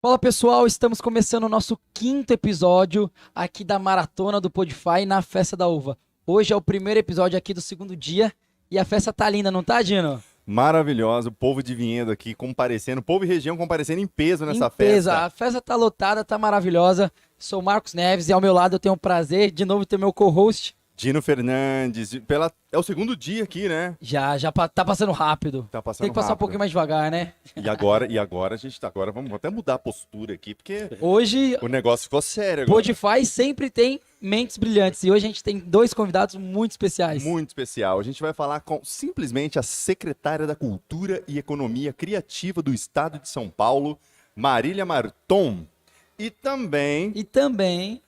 Fala pessoal, estamos começando o nosso quinto episódio aqui da Maratona do Podify na Festa da Uva. Hoje é o primeiro episódio aqui do segundo dia e a festa tá linda, não tá, Dino? Maravilhosa, o povo de Vinhedo aqui comparecendo, povo e região comparecendo em peso Em nessa peso, festa. a festa tá lotada, tá maravilhosa. Sou Marcos Neves e ao meu lado eu tenho o prazer de novo ter meu co-host. Dino Fernandes, é o segundo dia aqui, né? Tá passando rápido. Tá Tem passando que passar um rápido. pouquinho mais devagar, né? E agora a gente tá, agora vamos até mudar a postura aqui, porque Hoje, o negócio ficou sério agora. Podify sempre tem mentes brilhantes e hoje a gente tem dois convidados muito especiais. Muito especial. A gente vai falar com simplesmente a secretária da Cultura e Economia Criativa do Estado de São Paulo, Marília Marton, e também E também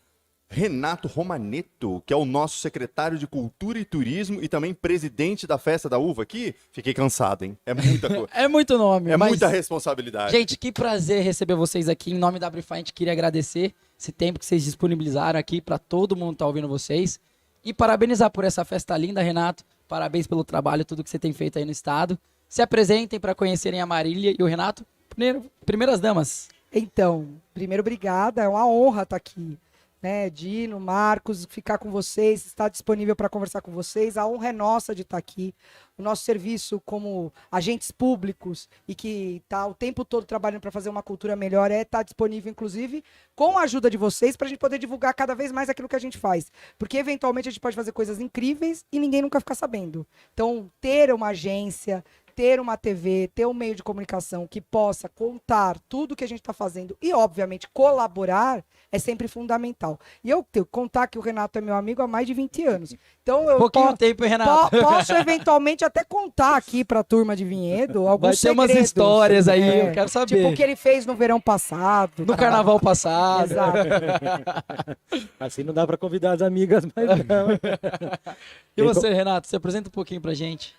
Renato Romaneto, que é o nosso secretário de Cultura e Turismo e também presidente da Festa da Uva aqui. Fiquei cansado, hein? É muita coisa. é muito nome, É mas... muita responsabilidade. Gente, que prazer receber vocês aqui. Em nome da Abrify, a gente queria agradecer esse tempo que vocês disponibilizaram aqui para todo mundo estar ouvindo vocês. E parabenizar por essa festa linda, Renato. Parabéns pelo trabalho, tudo que você tem feito aí no estado. Se apresentem para conhecerem a Marília e o Renato. Primeiras damas. Então, primeiro, obrigada. É uma honra estar aqui, né? Dino, Marcos, ficar com vocês, estar disponível para conversar com vocês. A honra é nossa de estar aqui. O nosso serviço como agentes públicos e que está o tempo todo trabalhando para fazer uma cultura melhor é estar disponível, inclusive, com a ajuda de vocês, para a gente poder divulgar cada vez mais aquilo que a gente faz. Porque, eventualmente, a gente pode fazer coisas incríveis e ninguém nunca ficar sabendo. Então, ter uma agência, ter uma TV, ter um meio de comunicação que possa contar tudo que a gente está fazendo e, obviamente, colaborar é sempre fundamental. E eu tenho que contar que o Renato é meu amigo há mais de 20 anos. Então, eu Pouquinho tempo, hein, Renato? posso, eventualmente, até contar aqui para a turma de Vinhedo alguns Vai ter umas segredos. histórias aí, eu quero saber. Tipo o que ele fez no verão passado. No carnaval passado. Exato. Assim não dá para convidar as amigas, mas não. E você, Renato, se apresenta um pouquinho pra gente.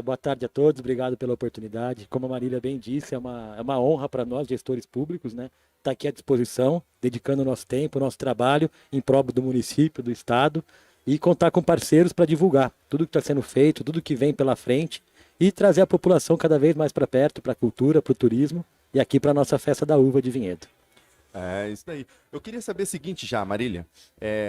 Boa tarde a todos, obrigado pela oportunidade. Como a Marília bem disse, é uma honra para nós, gestores públicos, né? Estar aqui à disposição, dedicando o nosso tempo, o nosso trabalho em prol do município, do estado e contar com parceiros para divulgar tudo que está sendo feito, tudo que vem pela frente e trazer a população cada vez mais para perto, para a cultura, para o turismo e aqui para a nossa Festa da Uva de Vinhedo. É, isso daí. Eu queria saber o seguinte já, Marília.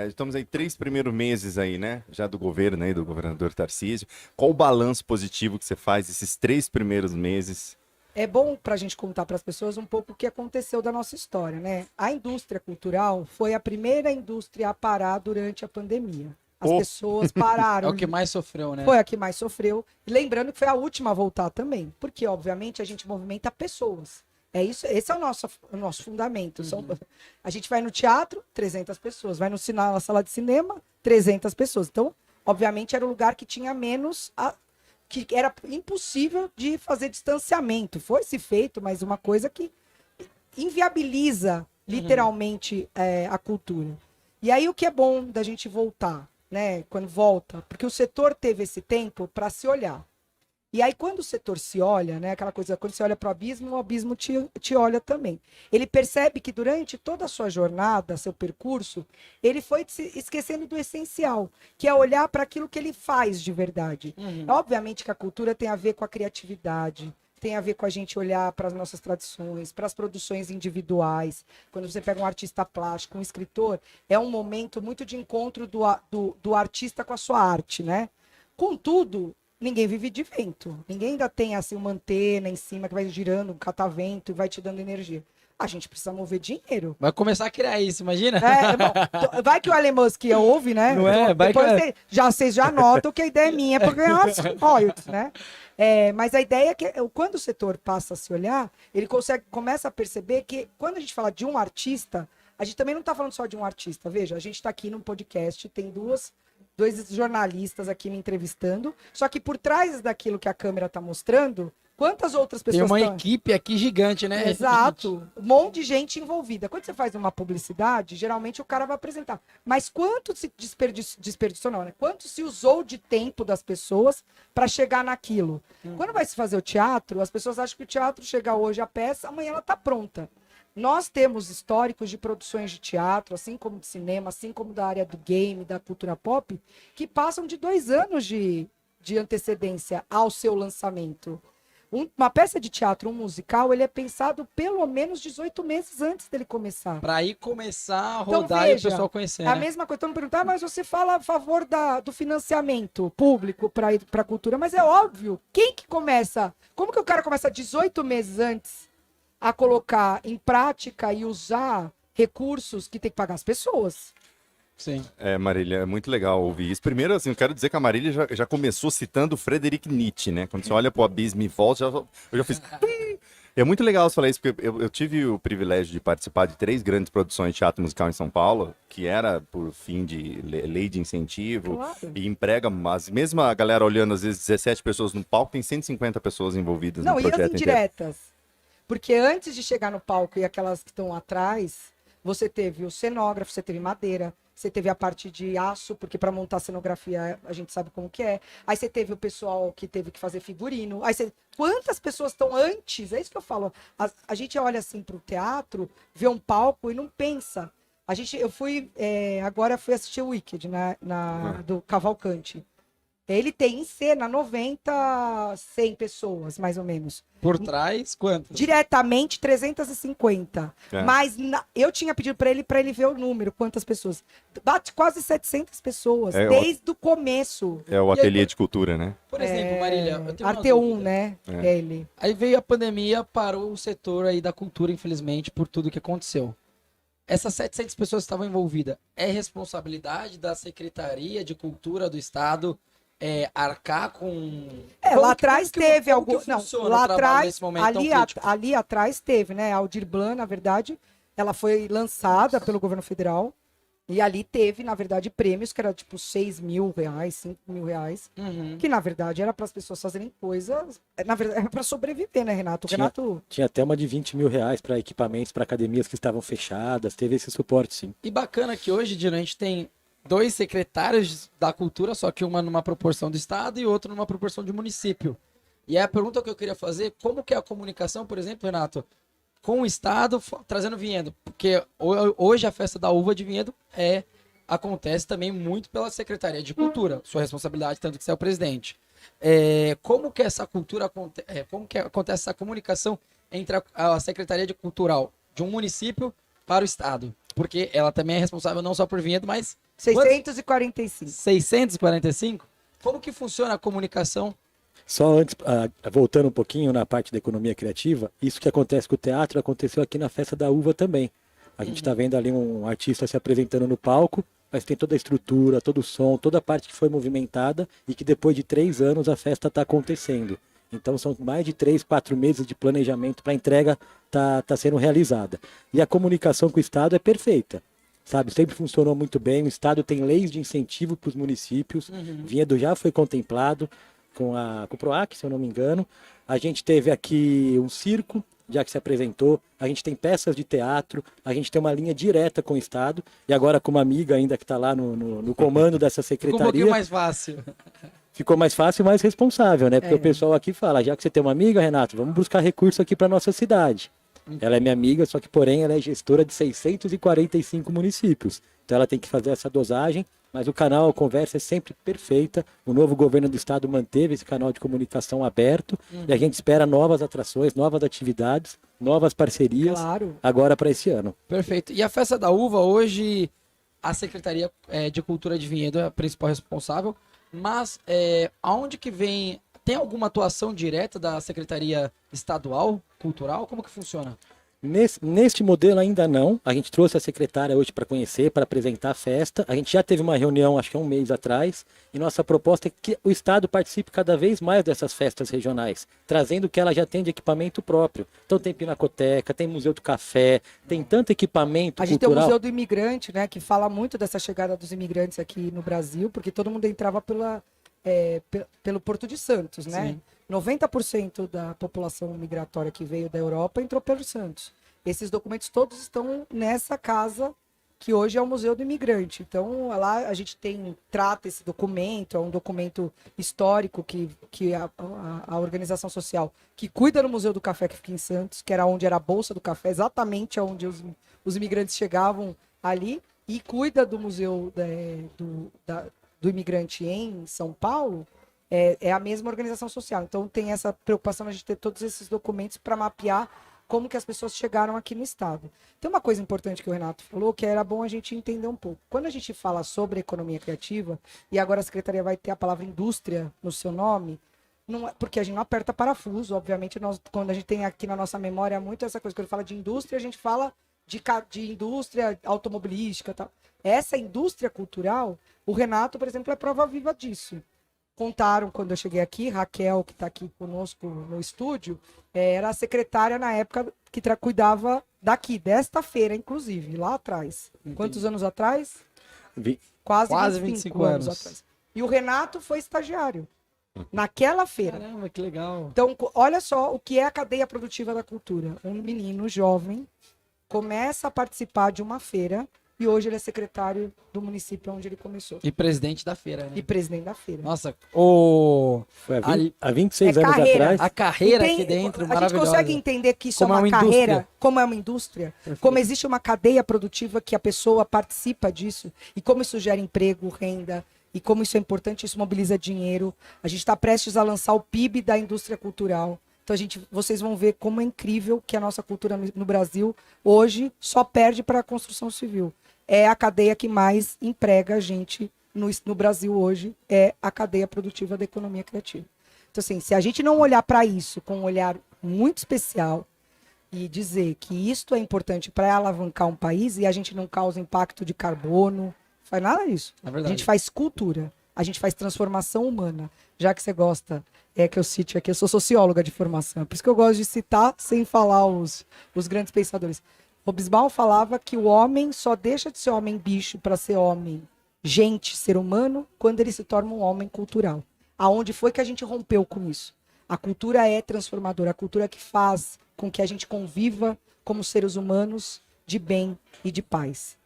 Estamos aí 3 primeiros meses aí, né? Já do governo aí, do governador Tarcísio. Qual o balanço positivo que você faz esses 3 primeiros meses? É bom para a gente contar para as pessoas um pouco o que aconteceu da nossa história, né? A indústria cultural foi a primeira indústria a parar durante a pandemia. As pessoas É pararam. o que mais sofreu, né? Foi a que mais sofreu. E lembrando que foi a última a voltar também. Porque, obviamente, a gente movimenta pessoas. É isso, esse é o nosso fundamento. A gente vai no teatro, 300 pessoas. Vai no na sala de cinema, 300 pessoas. Então, obviamente, era o lugar que tinha menos... que era impossível de fazer distanciamento. Foi-se feito, mas uma coisa que inviabiliza literalmente a cultura. E aí o que é bom da gente voltar, né? Quando volta, porque o setor teve esse tempo para se olhar. E aí quando o setor se olha, né? Aquela coisa, quando você olha para o abismo te olha também. Ele percebe que durante toda a sua jornada, seu percurso, ele foi se esquecendo do essencial, que é olhar para aquilo que ele faz de verdade. Obviamente que a cultura tem a ver com a criatividade, tem a ver com a gente olhar para as nossas tradições, para as produções individuais. Quando você pega um artista plástico, um escritor, é um momento muito de encontro do artista com a sua arte, né? Contudo, ninguém vive de vento. Ninguém ainda tem assim uma antena em cima que vai girando, um catavento e vai te dando energia. A gente precisa mover dinheiro. Vai começar a criar isso, imagina? Bom, vai que o Elon Musk ouve, né? Não é? Vai Depois que... vocês já notam que a ideia é minha para ganhar os royalties, né? Mas a ideia é que quando o setor passa a se olhar, ele começa a perceber que quando a gente fala de um artista, a gente também não está falando só de um artista. Veja, a gente está aqui num podcast, tem dois jornalistas aqui me entrevistando, só que por trás daquilo que a câmera está mostrando, quantas outras Tem pessoas uma estão... equipe aqui gigante, né? Exato, um monte de gente envolvida. Quando você faz uma publicidade, geralmente o cara vai apresentar. Mas quanto se desperdiçou, não, né? Quanto se usou de tempo das pessoas para chegar naquilo? Quando vai se fazer o teatro, as pessoas acham que o teatro chega hoje a peça, amanhã ela está pronta. Nós temos históricos de produções de teatro, assim como de cinema, assim como da área do game, da cultura pop, que passam de 2 anos de antecedência ao seu lançamento. Uma peça de teatro, um musical, ele é pensado pelo menos 18 meses antes dele começar. Pra aí começar a Então, rodar e o veja, pessoal conhecer, É a né? mesma coisa, todo mundo pergunta, mas você fala a favor do financiamento público para ir para a cultura, mas é óbvio, quem que começa? Como que o cara começa 18 meses antes a colocar em prática e usar recursos que tem que pagar as pessoas? Sim. Marília, é muito legal ouvir isso. Primeiro, assim, eu quero dizer que a Marília já começou citando Friedrich Nietzsche, né? Quando você olha pro abismo e volta, eu já fiz... tum! É muito legal você falar isso, porque eu tive o privilégio de participar de 3 grandes produções de teatro musical em São Paulo, que era por fim de lei de incentivo, Claro. e emprega, mas mesmo a galera olhando, às vezes, 17 pessoas no palco, tem 150 pessoas envolvidas Não, no e as projeto inteiro. indiretas? Porque antes de chegar no palco e aquelas que estão atrás, você teve o cenógrafo, você teve madeira, você teve a parte de aço, porque para montar cenografia a gente sabe como que é. Aí você teve o pessoal que teve que fazer figurino. Quantas pessoas estão antes? É isso que eu falo. A gente olha assim para o teatro, vê um palco e não pensa. Agora fui assistir o Wicked do Cavalcante. Ele tem em cena 90, 100 pessoas, mais ou menos. Por trás, quanto? Diretamente 350. É. Mas eu tinha pedido para ele ver o número, quantas pessoas. Bate quase 700 pessoas, desde o começo. É o ateliê de cultura, né? Por exemplo, Marília, eu tenho uma Arteum, dúvida. né? É. Ele. Aí veio a pandemia, parou o setor aí da cultura, infelizmente, por tudo que aconteceu. Essas 700 pessoas que estavam envolvidas, é responsabilidade da Secretaria de Cultura do Estado arcar com... Lá atrás teve algum. Não, Não, lá atrás, nesse momento tão crítico? ali atrás teve, né? A Aldir Blanc, na verdade, ela foi lançada pelo governo federal. E ali teve, na verdade, prêmios que era tipo 6 mil reais, 5 mil reais. Uhum. Que, na verdade, era para as pessoas fazerem coisas. Na verdade, era para sobreviver, né, Renato? Renato. Tinha até uma de 20 mil reais para equipamentos, para academias que estavam fechadas. Teve esse suporte, sim. E bacana que hoje, Dino, a gente tem 2 secretários da cultura, só que uma numa proporção do estado e outro numa proporção de município. E aí a pergunta que eu queria fazer, como que é a comunicação, por exemplo, Renato, com o estado trazendo vinhedo? Porque hoje a festa da uva de vinhedo acontece também muito pela Secretaria de Cultura, sua responsabilidade, tanto que você é o presidente. Como que essa cultura como que acontece essa comunicação entre a Secretaria de Cultural de um município para o estado? Porque ela também é responsável não só por vinhedo, mas 645. 645? Como que funciona a comunicação? Só antes, voltando um pouquinho na parte da economia criativa, isso que acontece com o teatro aconteceu aqui na Festa da Uva também. A gente está vendo ali um artista se apresentando no palco, mas tem toda a estrutura, todo o som, toda a parte que foi movimentada e que depois de 3 anos a festa está acontecendo. Então são mais de 3, 4 meses de planejamento para a entrega tá sendo realizada. E a comunicação com o Estado é perfeita. Sabe, sempre funcionou muito bem. O Estado tem leis de incentivo para os municípios. Vinhedo já foi contemplado com o PROAC, se eu não me engano. A gente teve aqui um circo, já que se apresentou. A gente tem peças de teatro. A gente tem uma linha direta com o Estado. E agora com uma amiga ainda que está lá no comando dessa secretaria. Ficou um pouquinho mais fácil. Ficou mais fácil e mais responsável, né? Porque o pessoal aqui fala, já que você tem uma amiga, Renato, vamos buscar recurso aqui para nossa cidade. Ela é minha amiga, só que porém ela é gestora de 645 municípios. Então ela tem que fazer essa dosagem, mas o canal, a conversa é sempre perfeita. O novo governo do estado manteve esse canal de comunicação aberto e a gente espera novas atrações, novas atividades, novas parcerias Claro. agora para esse ano. Perfeito. E a Festa da Uva, hoje, a Secretaria de Cultura de Vinhedo é a principal responsável, mas aonde que vem... Tem alguma atuação direta da Secretaria Estadual Cultural? Como que funciona? Neste modelo ainda não. A gente trouxe a secretária hoje para conhecer, para apresentar a festa. A gente já teve uma reunião, acho que há um mês atrás, e nossa proposta é que o Estado participe cada vez mais dessas festas regionais, trazendo o que ela já tem de equipamento próprio. Então tem Pinacoteca, tem Museu do Café, tem tanto equipamento A gente tem o cultural. Museu do Imigrante, né? Que fala muito dessa chegada dos imigrantes aqui no Brasil, porque todo mundo entrava pelo Porto de Santos, né? Sim. 90% da população migratória que veio da Europa entrou pelo Santos. Esses documentos todos estão nessa casa que hoje é o Museu do Imigrante. Então, lá a gente trata esse documento, é um documento histórico que a organização social que cuida do Museu do Café que fica em Santos, que era onde era a Bolsa do Café, exatamente onde os imigrantes chegavam ali, e cuida do Museu do Imigrante em São Paulo, é a mesma organização social. Então tem essa preocupação de a gente ter todos esses documentos para mapear como que as pessoas chegaram aqui no estado. Tem uma coisa importante que o Renato falou, que era bom a gente entender um pouco. Quando a gente fala sobre economia criativa, e agora a secretaria vai ter a palavra indústria no seu nome, não é, porque a gente não aperta parafuso, obviamente, quando a gente tem aqui na nossa memória muito essa coisa, quando fala de indústria, a gente fala de indústria automobilística e tal. Essa indústria cultural, o Renato, por exemplo, é prova viva disso. Contaram, quando eu cheguei aqui, Raquel, que está aqui conosco no estúdio, era a secretária na época que cuidava daqui, desta feira, inclusive, lá atrás. Entendi. Quantos anos atrás? Vi- Quase 25 anos anos. atrás. E o Renato foi estagiário naquela feira. Caramba, que legal. Então, olha só o que é a cadeia produtiva da cultura. Um menino jovem começa a participar de uma feira e hoje ele é secretário do município onde ele começou. E presidente da feira, né? E presidente da feira. Nossa, Foi Ali- há 26 É anos carreira. atrás. a carreira Tem- aqui dentro, a gente maravilhosa. consegue entender que isso Como é é uma uma carreira, indústria. como é uma indústria, como existe uma cadeia produtiva que a pessoa participa disso e como isso gera emprego, renda e como isso é importante, isso mobiliza dinheiro. A gente está prestes a lançar o PIB da indústria cultural. Então vocês vão ver como é incrível que a nossa cultura no Brasil hoje só perde para a construção civil. É a cadeia que mais emprega a gente no Brasil hoje, é a cadeia produtiva da economia criativa. Então, assim, se a gente não olhar para isso com um olhar muito especial e dizer que isto é importante para alavancar um país e a gente não causa impacto de carbono, faz nada disso. É A verdade. gente faz cultura, a gente faz transformação humana. Já que você gosta, que eu cite aqui, eu sou socióloga de formação, por isso que eu gosto de citar sem falar os grandes pensadores. Hobsbawm falava que o homem só deixa de ser homem bicho para ser homem, gente, ser humano, quando ele se torna um homem cultural. Aonde foi que a gente rompeu com isso? A cultura é transformadora, a cultura que faz com que a gente conviva como seres humanos de bem e de paz.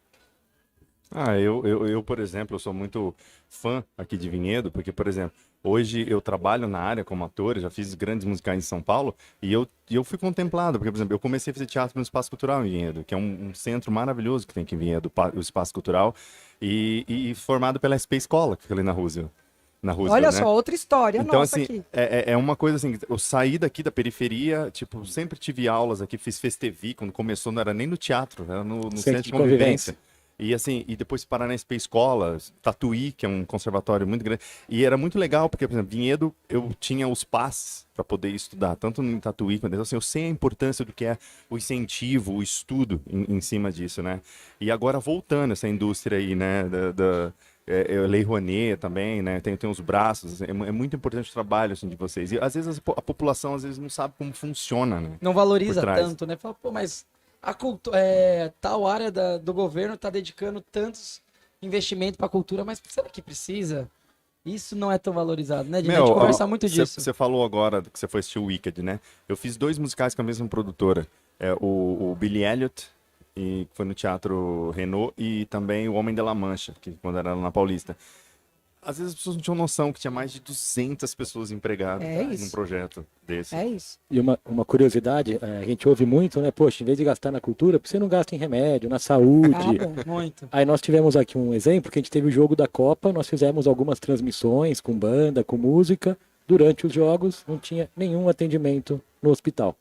Eu, por exemplo, eu sou muito fã aqui de Vinhedo, porque, por exemplo, hoje eu trabalho na área como ator, já fiz grandes musicais em São Paulo, e eu fui contemplado, porque, por exemplo, eu comecei a fazer teatro no Espaço Cultural em Vinhedo, que é um centro maravilhoso que tem aqui em Vinhedo, o Espaço Cultural, e formado pela SP Escola, que fica ali na Roosevelt. Olha né? só, outra história Então, nossa assim, aqui. é uma coisa assim, eu saí daqui da periferia, tipo, sempre tive aulas aqui, fiz Festevi, quando começou não era nem no teatro, era no centro de convivência. E assim, e depois parar na SP Escola, Tatuí, que é um conservatório muito grande. E era muito legal, porque, por exemplo, Vinhedo, eu tinha os passes para poder estudar, tanto no Tatuí quanto assim, eu sei a importância do que é o incentivo, o estudo em cima disso, né? E agora voltando essa indústria aí, né, Lei Rouanet também, né? Tem os braços. É muito importante o trabalho assim, de vocês. E às vezes a população às vezes não sabe como funciona, né? Não valoriza por trás. tanto, né? Fala, pô, mas a tal área do governo está dedicando tantos investimentos para a cultura, mas será que precisa? Isso não é tão valorizado, né? A gente conversa muito disso. Você falou agora que você foi assistir o Wicked, né? Eu fiz 2 musicais com a mesma produtora. O Billy Elliot, que foi no Teatro Renault, e também O Homem de La Mancha, que quando era na Paulista. Às vezes as pessoas não tinham noção que tinha mais de 200 pessoas empregadas num projeto desse. É isso. E uma curiosidade, a gente ouve muito, né? Poxa, em vez de gastar na cultura, por que você não gasta em remédio, na saúde? Muito. Aí nós tivemos aqui um exemplo, que a gente teve o jogo da Copa, nós fizemos algumas transmissões com banda, com música. Durante os jogos não tinha nenhum atendimento no hospital.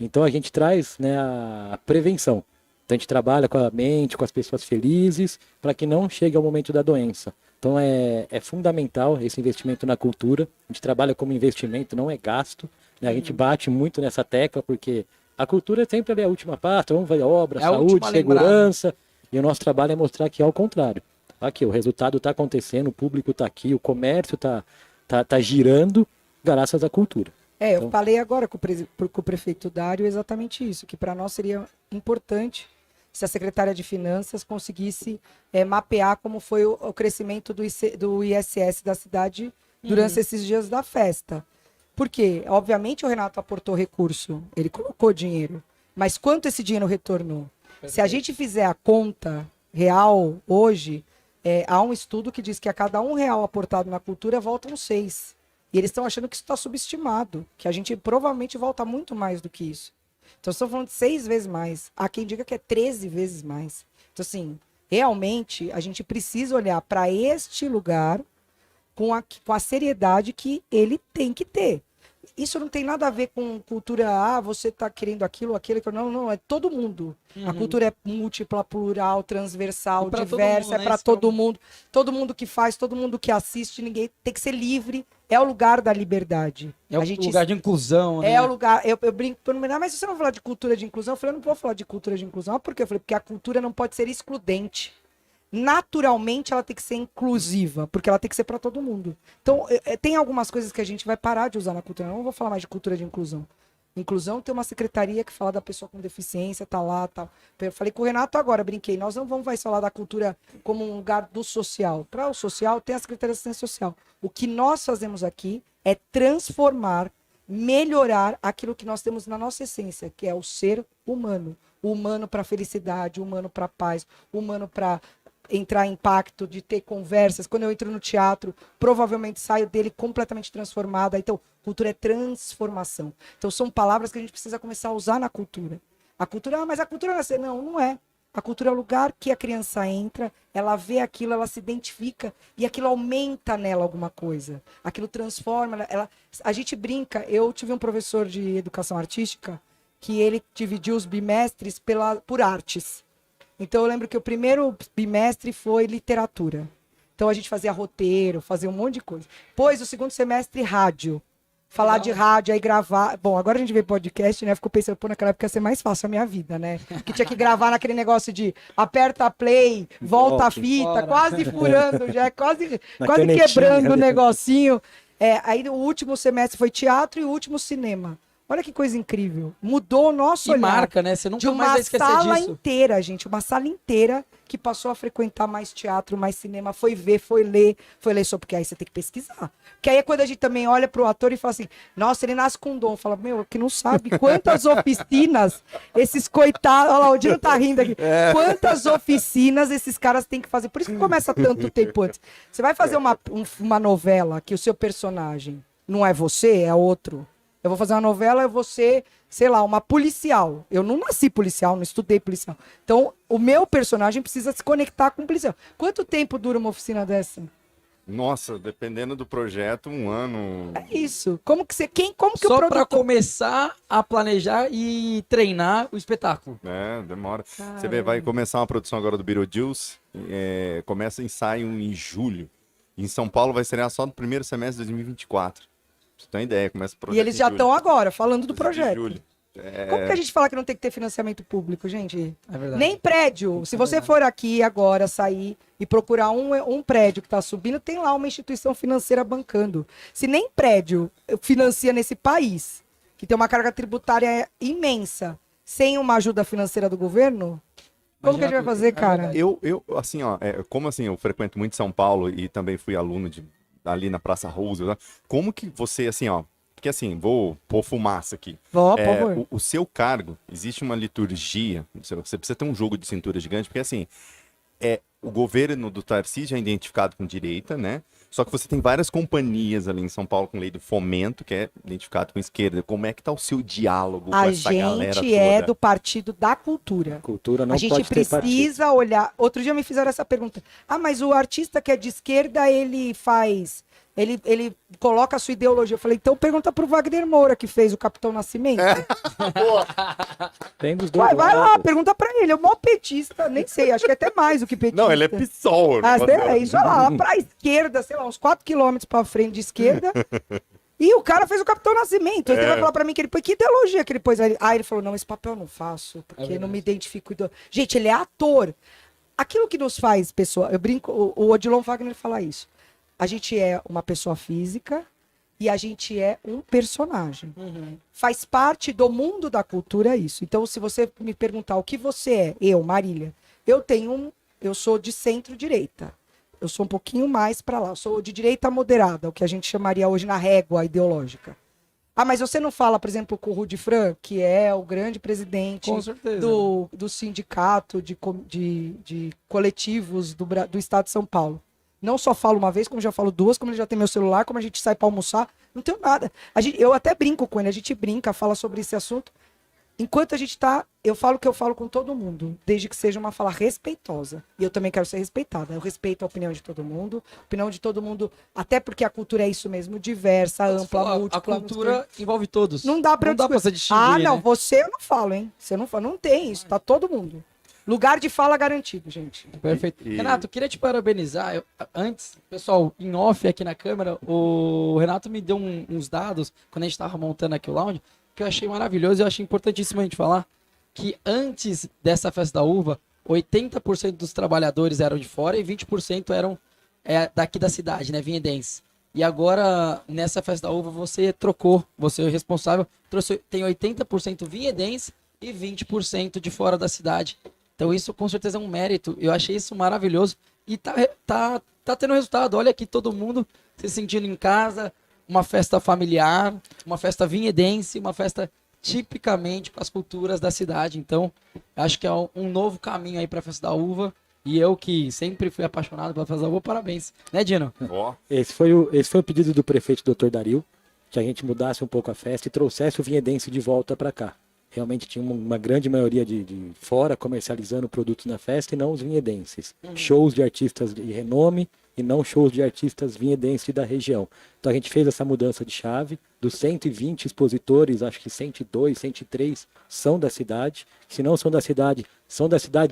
Então a gente traz, né, a prevenção. Então a gente trabalha com a mente, com as pessoas felizes, para que não chegue ao momento da doença. Então é fundamental esse investimento na cultura. A gente trabalha como investimento, não é gasto, né? A gente bate muito nessa tecla, porque a cultura sempre ali é a última parte, vamos ver obra, a saúde, última segurança. E o nosso trabalho é mostrar que é ao contrário. Aqui, o resultado está acontecendo, o público está aqui, o comércio tá girando graças à cultura. Eu falei agora com o prefeito Dário exatamente isso, que para nós seria importante se a secretária de Finanças conseguisse mapear como foi o crescimento do ISS da cidade durante esses dias da festa. Porque, obviamente, o Renato aportou recurso, ele colocou dinheiro, mas quanto esse dinheiro retornou? Se a gente fizer a conta real hoje, há um estudo que diz que a cada R$1 aportado na cultura voltam 6. E eles estão achando que isso está subestimado, que a gente provavelmente volta muito mais do que isso. Então, estamos falando de 6 vezes mais. Há quem diga que é 13 vezes mais. Então, assim, realmente, a gente precisa olhar para este lugar com a seriedade que ele tem que ter. Isso não tem nada a ver com cultura, você tá querendo aquilo, não, é todo mundo. A cultura é múltipla, plural, transversal, diversa, é para todo mundo. Todo mundo que faz, todo mundo que assiste, ninguém tem que ser livre. É o lugar da liberdade. É o lugar de inclusão, né? É o lugar. Eu brinco, mas se você não falar de cultura de inclusão, eu falei, eu não vou falar de cultura de inclusão. Por quê? Eu falei, porque a cultura não pode ser excludente. Naturalmente ela tem que ser inclusiva, porque ela tem que ser para todo mundo. Então, tem algumas coisas que a gente vai parar de usar na cultura. Eu não vou falar mais de cultura de inclusão. Inclusão tem uma secretaria que fala da pessoa com deficiência, tá lá, tal. Eu falei com o Renato agora, brinquei. Nós não vamos mais falar da cultura como um lugar do social. Para o social, tem a Secretaria de Assistência Social. O que nós fazemos aqui é transformar, melhorar aquilo que nós temos na nossa essência, que é o ser humano. O humano para felicidade, o humano para paz, o humano para entrar em impacto, de ter conversas. Quando eu entro no teatro, provavelmente saio dele completamente transformada. Então, cultura é transformação. Então, são palavras que a gente precisa começar a usar na cultura. A cultura, mas a cultura não é assim. Não, não é. A cultura é o lugar que a criança entra, ela vê aquilo, ela se identifica e aquilo aumenta nela alguma coisa. Aquilo transforma. A gente brinca. Eu tive um professor de educação artística que ele dividiu os bimestres por artes. Então, eu lembro que o primeiro bimestre foi literatura. Então, a gente fazia roteiro, fazia um monte de coisa. Depois, o segundo semestre, rádio. Falar de rádio, aí gravar. Bom, agora a gente vê podcast, né? Ficou pensando, pô, naquela época ia ser mais fácil a minha vida, né? Que tinha que gravar naquele negócio de aperta play, volta a fita, fora. quase furando, já quase canetinha, quebrando né? o negocinho. Aí, o último semestre foi teatro e o último cinema. Olha que coisa incrível. Mudou o nosso E olhar. marca, né? Você De nunca mais uma vai esquecer sala disso. inteira, gente. Uma sala inteira que passou a frequentar mais teatro, mais cinema, foi ver, foi ler só porque aí você tem que pesquisar. Porque aí é quando a gente também olha pro ator e fala assim, nossa, ele nasce com dom. Fala, meu, que não sabe quantas oficinas esses coitados, olha lá, o Dino tá rindo aqui. Quantas oficinas esses caras têm que fazer. Por isso que começa tanto tempo antes. Você vai fazer uma novela que o seu personagem não é você, é outro. Eu vou fazer uma novela, eu vou ser, sei lá, uma policial. Eu não nasci policial, não estudei policial. Então, o meu personagem precisa se conectar com o policial. Quanto tempo dura uma oficina dessa? Nossa, dependendo do projeto, 1 ano. É isso. Como que o Só pra produtor... começar a planejar e treinar o espetáculo. Demora. Caramba. Você vê, vai começar uma produção agora do Beetlejuice. Começa ensaio em julho. Em São Paulo vai estrear só no primeiro semestre de 2024. Pra você ter uma ideia, começa o projeto. E eles em já julho. estão agora falando do 12 de projeto. julho. Como que a gente fala que não tem que ter financiamento público, gente? É verdade. Nem prédio. Se você for aqui agora sair e procurar um prédio que está subindo, tem lá uma instituição financeira bancando. Se nem prédio financia nesse país, que tem uma carga tributária imensa, sem uma ajuda financeira do governo, como que a gente vai fazer, cara? Eu assim, ó, como assim, eu frequento muito São Paulo e também fui aluno ali na Praça Roosevelt, como que você, assim, ó, porque assim, vou pôr fumaça aqui. Vó, por favor. O seu cargo, existe uma liturgia, você precisa ter um jogo de cintura gigante, porque assim, o governo do Tarcísio é identificado com direita, né? Só que você tem várias companhias ali em São Paulo com lei do fomento, que é identificado com esquerda. Como é que tá o seu diálogo com A essa galera gente toda? é do Partido da Cultura. Cultura não A gente pode ter partido. precisa olhar. Outro dia me fizeram essa pergunta. Mas o artista que é de esquerda, ele faz. Ele coloca a sua ideologia. Eu falei, então pergunta pro Wagner Moura, que fez o Capitão Nascimento. Tem dos dois Vai lá, lados. pergunta pra ele. É o maior petista, nem sei, acho que é até mais do que petista. Não, ele é PSOL. É isso, olha lá pra esquerda, sei lá, uns 4 quilômetros pra frente de esquerda. E o cara fez o Capitão Nascimento. Ele vai falar pra mim que ele pôs. Que ideologia que ele pôs? Aí ele falou: não, esse papel eu não faço, porque não me identifico. Gente, ele é ator. Aquilo que nos faz, pessoa, eu brinco, o Odilon Wagner fala isso. A gente é uma pessoa física e a gente é um personagem. Faz parte do mundo da cultura isso. Então, se você me perguntar o que você é, eu, Marília, eu sou de centro-direita. Eu sou um pouquinho mais para lá. Eu sou de direita moderada, o que a gente chamaria hoje na régua ideológica. Mas você não fala, por exemplo, com o Rudi Fran, que é o grande presidente Com certeza. do sindicato de coletivos do Estado de São Paulo. Não só falo uma vez, como já falo duas, como ele já tem meu celular, como a gente sai para almoçar. Não tenho nada. Eu até brinco com ele, a gente brinca, fala sobre esse assunto. enquanto a gente tá, eu falo que eu falo com todo mundo, desde que seja uma fala respeitosa. E eu também quero ser respeitada. Eu respeito a opinião de todo mundo, até porque a cultura é isso mesmo, diversa, ampla, A múltipla. cultura envolve todos. Não dá pra eu Não dá pra você distinguir, Ah, não, né? você eu não falo, hein? Você não fala, não tem isso, tá todo mundo. Lugar de fala garantido, gente. Perfeito. E- Renato, queria te parabenizar. Antes, pessoal, em off aqui na câmera, o Renato me deu uns dados, quando a gente estava montando aqui o lounge, que eu achei maravilhoso e eu achei importantíssimo a gente falar, que antes dessa festa da uva, 80% dos trabalhadores eram de fora e 20% eram daqui da cidade, né, vinhedenses. E agora, nessa festa da uva, você trocou, você é o responsável, tem 80% vinhedense e 20% de fora da cidade. Então isso com certeza é um mérito. Eu achei isso maravilhoso. E tá tendo resultado. Olha aqui todo mundo se sentindo em casa, uma festa familiar, uma festa vinhedense, uma festa tipicamente com as culturas da cidade. Então, acho que é um novo caminho aí para a festa da uva. E eu que sempre fui apaixonado pela festa da uva, parabéns. Né, Dino? Ó, Esse foi o pedido do prefeito Dr. Dario, que a gente mudasse um pouco a festa e trouxesse o vinhedense de volta para cá. Realmente tinha uma grande maioria de fora comercializando produtos na festa e não os vinhedenses. Shows de artistas de renome e não shows de artistas vinhedenses da região. Então a gente fez essa mudança de chave. Dos 120 expositores, acho que 102, 103 são da cidade. Se não são da cidade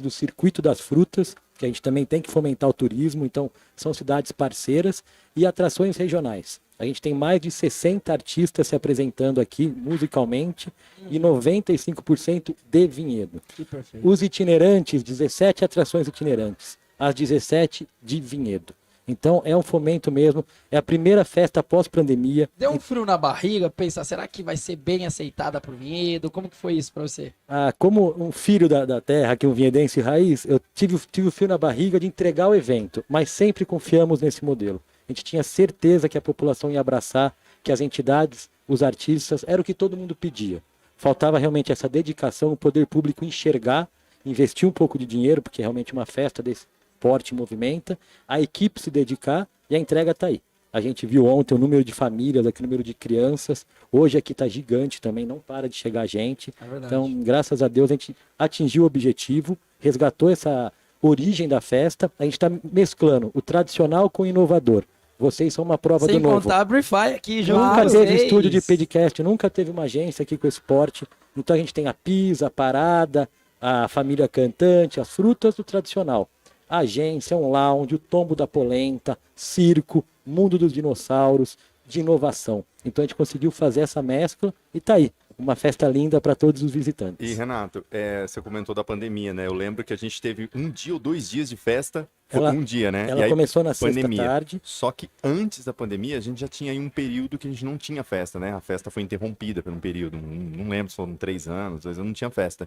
do Circuito das Frutas, que a gente também tem que fomentar o turismo. Então são cidades parceiras e atrações regionais. A gente tem mais de 60 artistas se apresentando aqui musicalmente e 95% de vinhedo. Que perfeito. Os itinerantes, 17 atrações itinerantes, as 17 de vinhedo. Então é um fomento mesmo, é a primeira festa pós-pandemia. Deu um frio na barriga, pensar, será que vai ser bem aceitada pro vinhedo? Como que foi isso para você? Como um filho da terra, que é um vinhedense raiz, eu tive o fio na barriga de entregar o evento, mas sempre confiamos nesse modelo. A gente tinha certeza que a população ia abraçar, que as entidades, os artistas, era o que todo mundo pedia. Faltava realmente essa dedicação, o poder público enxergar, investir um pouco de dinheiro, porque realmente uma festa desse porte movimenta, a equipe se dedicar e a entrega está aí. A gente viu ontem o número de famílias, aqui o número de crianças, hoje aqui está gigante também, não para de chegar gente. É verdade. Então, graças a Deus, a gente atingiu o objetivo, resgatou essa origem da festa, a gente está mesclando o tradicional com o inovador. Vocês são uma prova Sem do novo. contar a Brify aqui, junto Nunca com teve vocês. estúdio de podcast, nunca teve uma agência aqui com esse porte. Então a gente tem a Pisa, a Parada, a família cantante, as frutas do tradicional. A agência, um lounge, o tombo da polenta, circo, mundo dos dinossauros, de inovação. Então a gente conseguiu fazer essa mescla e tá aí. Uma festa linda para todos os visitantes. e Renato, você comentou da pandemia, né? Eu lembro que a gente teve 1 dia ou 2 dias de festa, foi Ela- um dia, né? Ela E aí, começou na pandemia. sexta-tarde. Só que antes da pandemia, a gente já tinha aí um período que a gente não tinha festa, né? A festa foi interrompida por um período, não lembro se foram 3 anos, 2 anos, não tinha festa.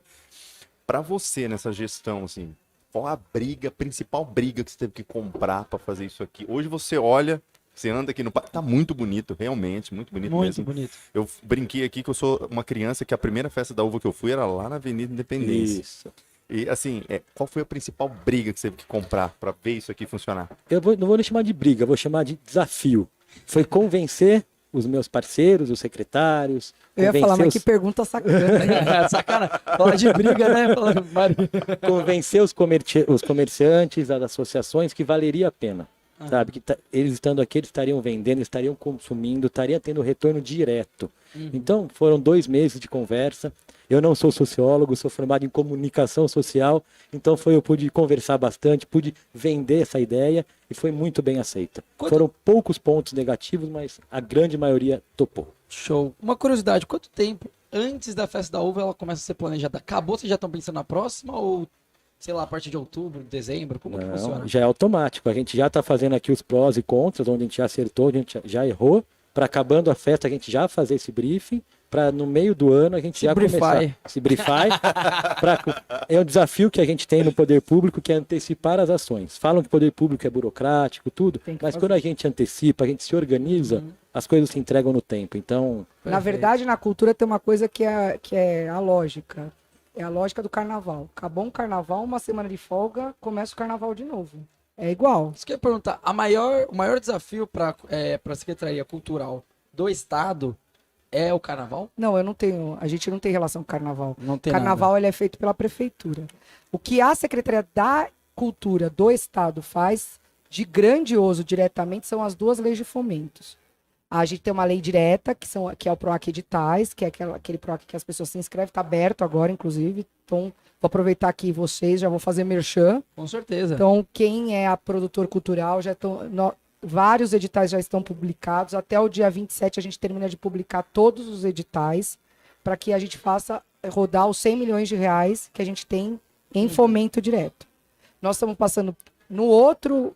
Para você, nessa gestão, assim, qual a principal briga que você teve que comprar para fazer isso aqui? Hoje você olha, você anda aqui no parque, tá muito bonito, realmente, muito bonito Muito mesmo. bonito. Eu brinquei aqui que eu sou uma criança que a primeira festa da uva que eu fui era lá na Avenida Independência. Isso. E assim, qual foi a principal briga que você teve que comprar para ver isso aqui funcionar? Não vou nem chamar de briga, vou chamar de desafio. Foi convencer os meus parceiros, os secretários. Eu ia falar, mas convencer que pergunta sacana. Sacana. Fala de briga, né? convencer os comerciantes, as associações que valeria a pena. Sabe? Que eles estando aqui, eles estariam vendendo, estariam consumindo, estaria tendo retorno direto. Então, foram 2 meses de conversa. Eu não sou sociólogo, sou formado em comunicação social, então eu pude conversar bastante, pude vender essa ideia e foi muito bem aceita. Foram poucos pontos negativos, mas a grande maioria topou. Show. Uma curiosidade, quanto tempo antes da festa da uva ela começa a ser planejada? Acabou, vocês já estão pensando na próxima ou, sei lá, a partir de outubro, dezembro? Como que funciona? Já é automático. A gente já está fazendo aqui os prós e contras, onde a gente já acertou, onde a gente já errou. Para acabando a festa, a gente já fazer esse briefing. Para no meio do ano a gente Se já briefar. começar se briefar. É um desafio que a gente tem no poder público, que é antecipar as ações. Falam que o poder público é burocrático, tudo, Tem que mas fazer. quando a gente antecipa, a gente se organiza, as coisas se entregam no tempo. Então, Na verdade, na cultura tem uma coisa que é a lógica. É a lógica do carnaval. Acabou um carnaval, uma semana de folga, começa o carnaval de novo. É igual. Isso que eu ia perguntar, o maior desafio para a Secretaria Cultural do Estado é o carnaval? Não, eu não tenho. A gente não tem relação com carnaval. Não tem Carnaval nada. ele é feito pela prefeitura. O que a Secretaria da Cultura do Estado faz de grandioso diretamente são as duas leis de fomentos. A gente tem uma lei direta, que é o PROAC Editais, que é aquele PROAC que as pessoas se inscrevem, está aberto agora, inclusive. Então, vou aproveitar aqui vocês, já vou fazer merchan. Com certeza. Então, quem é a produtor cultural, vários editais já estão publicados. Até o dia 27 a gente termina de publicar todos os editais para que a gente faça rodar os 100 milhões de reais que a gente tem em fomento direto. Nós estamos passando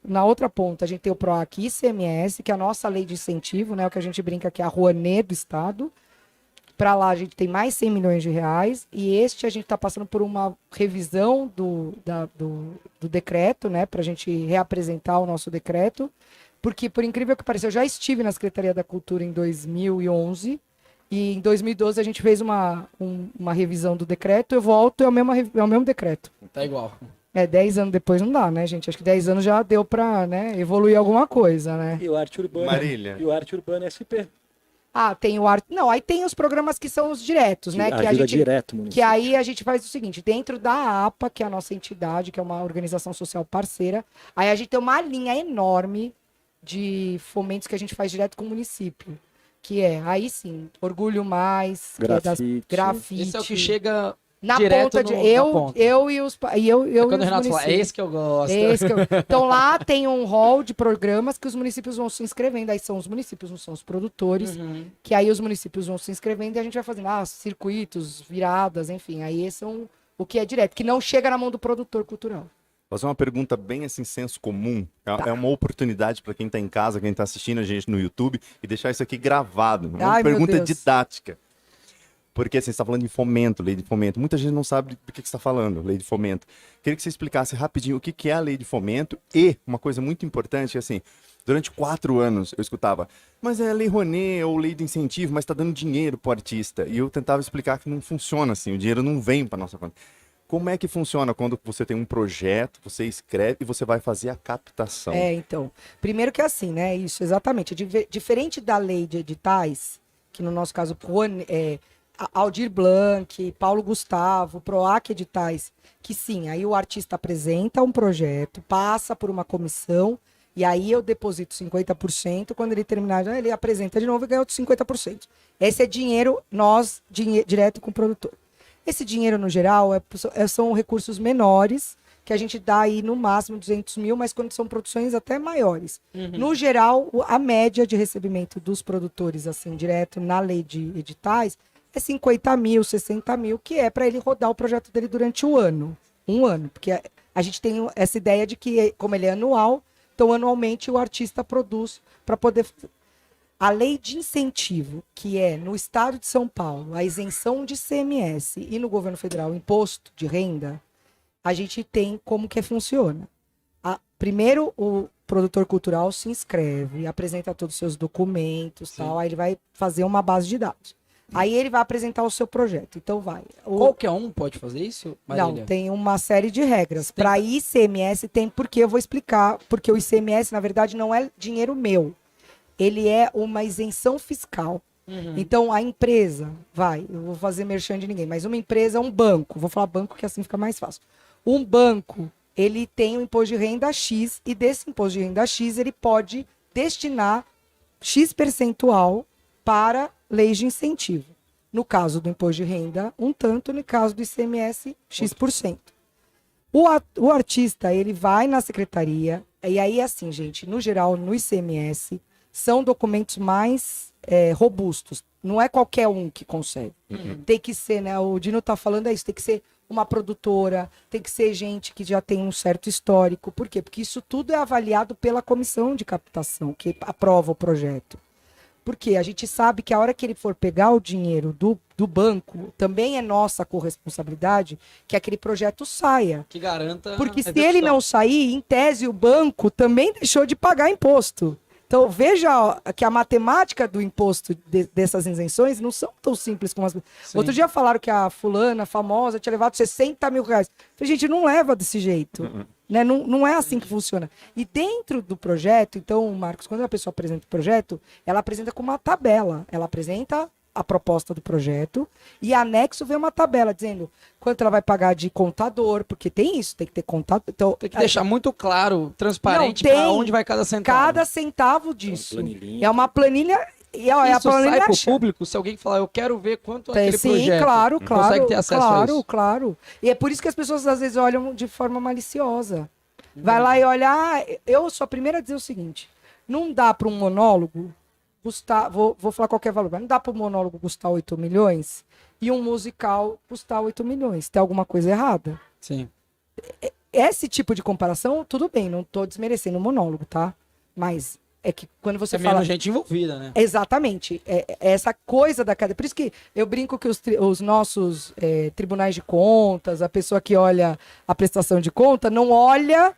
na outra ponta, a gente tem o PROAC ICMS, que é a nossa lei de incentivo, né, o que a gente brinca que é a Rouanet do Estado. Para lá a gente tem mais 100 milhões de reais e a gente está passando por uma revisão do decreto, né, para a gente reapresentar o nosso decreto, porque, por incrível que pareça, eu já estive na Secretaria da Cultura em 2011 e em 2012 a gente fez uma revisão do decreto, eu volto e é o mesmo decreto. Tá igual. 10 anos depois não dá, né, gente? Acho que 10 anos já deu para, né, evoluir alguma coisa, né? E o Arte Urbana. Marília. E o Arte Urbana SP. Ah, tem o arte. Não, aí tem os programas que são os diretos, né? Que a Ajuda gente, direto, município. que aí a gente faz o seguinte, dentro da APA, que é a nossa entidade, que é uma organização social parceira, aí a gente tem uma linha enorme de fomentos que a gente faz direto com o município. Que é, aí sim, Orgulho Mais, que é das Grafite. grafite. Esse é o que chega na direto ponta de na eu, ponta. eu e os e eu, eu Quando e o os Renato fala, é municípios. esse que eu gosto. Então lá tem um hall de programas que os municípios vão se inscrevendo, aí são os municípios, não são os produtores, Uhum. que aí os municípios vão se inscrevendo e a gente vai fazendo circuitos, viradas, enfim, aí esse são o que é direto, que não chega na mão do produtor cultural. Fazer uma pergunta bem assim, senso comum. É uma oportunidade para quem está em casa, quem está assistindo a gente no YouTube e deixar isso aqui gravado. É uma Ai, meu pergunta Deus. didática. Porque assim, você está falando de fomento, lei de fomento. Muita gente não sabe do que você está falando, lei de fomento. Queria que você explicasse rapidinho o que é a lei de fomento e uma coisa muito importante, assim, durante 4 anos eu escutava, mas é lei Rouanet ou lei de incentivo, mas está dando dinheiro para o artista. E eu tentava explicar que não funciona assim, o dinheiro não vem para nossa conta. Como é que funciona quando você tem um projeto, você escreve e você vai fazer a captação? Então, primeiro que é assim, né, isso, exatamente, diferente da lei de editais, que no nosso caso, Aldir Blanc, Paulo Gustavo, PROAC Editais, que sim, aí o artista apresenta um projeto, passa por uma comissão, e aí eu deposito 50%, quando ele terminar, ele apresenta de novo e ganha outros 50%. Esse é dinheiro, direto com o produtor. Esse dinheiro, no geral, são recursos menores, que a gente dá aí no máximo 200 mil, mas quando são produções até maiores. No geral, a média de recebimento dos produtores, assim, direto na lei de editais, é 50 mil, 60 mil, que é para ele rodar o projeto dele durante o ano. Um ano. Porque a gente tem essa ideia de que, como ele é anual, então anualmente o artista produz para poder. A lei de incentivo, que é no estado de São Paulo, a isenção de ICMS e no governo federal o imposto de renda, a gente tem como que funciona. Primeiro, o produtor cultural se inscreve, apresenta todos os seus documentos, tal, aí ele vai fazer uma base de dados. Aí ele vai apresentar o seu projeto. Então vai. Qualquer um pode fazer isso, Marília? Não, tem uma série de regras. Para ICMS tem, porque eu vou explicar, porque o ICMS, na verdade, não é dinheiro meu. Ele é uma isenção fiscal. Então, a empresa, eu vou fazer merchan de ninguém, mas uma empresa, um banco, vou falar banco que assim fica mais fácil. Um banco, ele tem um imposto de renda X, e desse imposto de renda X, ele pode destinar X percentual para leis de incentivo. No caso do imposto de renda, um tanto, no caso do ICMS, X%. O artista, ele vai na secretaria, e aí, assim, gente, no geral, no ICMS, são documentos mais robustos. Não é qualquer um que consegue. Tem que ser, né? O Dino tá falando isso, tem que ser uma produtora, tem que ser gente que já tem um certo histórico. Por quê? Porque isso tudo é avaliado pela comissão de captação, que aprova o projeto. Porque a gente sabe que a hora que ele for pegar o dinheiro do banco, também é nossa corresponsabilidade que aquele projeto saia. Que garanta. Porque a se execução. ele não sair, em tese, o banco também deixou de pagar imposto. Então, veja que a matemática do imposto dessas isenções não são tão simples como as... Sim. Outro dia falaram que a fulana famosa tinha levado 60 mil reais. Eu falei, gente, não leva desse jeito. Né? Não é assim que funciona. E dentro do projeto, então, Marcos, quando a pessoa apresenta o projeto, ela apresenta com uma tabela. Ela apresenta a proposta do projeto e anexo vem uma tabela dizendo quanto ela vai pagar de contador, porque tem isso, tem que ter contador. Então, Tem que deixar muito claro, transparente, Não, tem para onde vai cada centavo. cada centavo disso. planilhinha. É uma planilha e ó, é a Isso planilha sai pro chata. público, se alguém falar, eu quero ver quanto é Tem, aquele sim, projeto. claro, Consegue claro, ter acesso a claro, isso. claro. E é por isso que as pessoas às vezes olham de forma maliciosa. Vai lá e olha, eu sou a primeira a dizer o seguinte, não dá para um monólogo custar, vou falar qualquer valor, mas não dá para um monólogo custar 8 milhões e um musical custar 8 milhões. Tem alguma coisa errada? Sim. Esse tipo de comparação, tudo bem, não tô desmerecendo o monólogo, tá? Mas é que quando você É fala... menos gente envolvida, né? Exatamente. É essa coisa da cadeia. Por isso que eu brinco que os nossos tribunais de contas, a pessoa que olha a prestação de conta, não olha,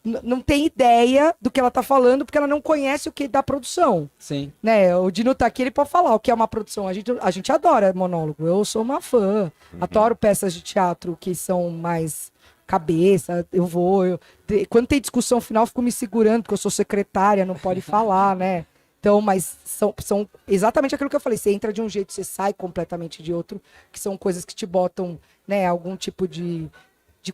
não tem ideia do que ela está falando, porque ela não conhece o que da produção. Sim. Né? O Dino tá aqui, ele pode falar o que é uma produção. A gente adora monólogo. Eu sou uma fã. Adoro peças de teatro que são mais cabeça. Quando tem discussão final, eu fico me segurando, porque eu sou secretária, não pode falar, né? Então, mas são exatamente aquilo que eu falei. Você entra de um jeito, você sai completamente de outro, que são coisas que te botam, né, algum tipo de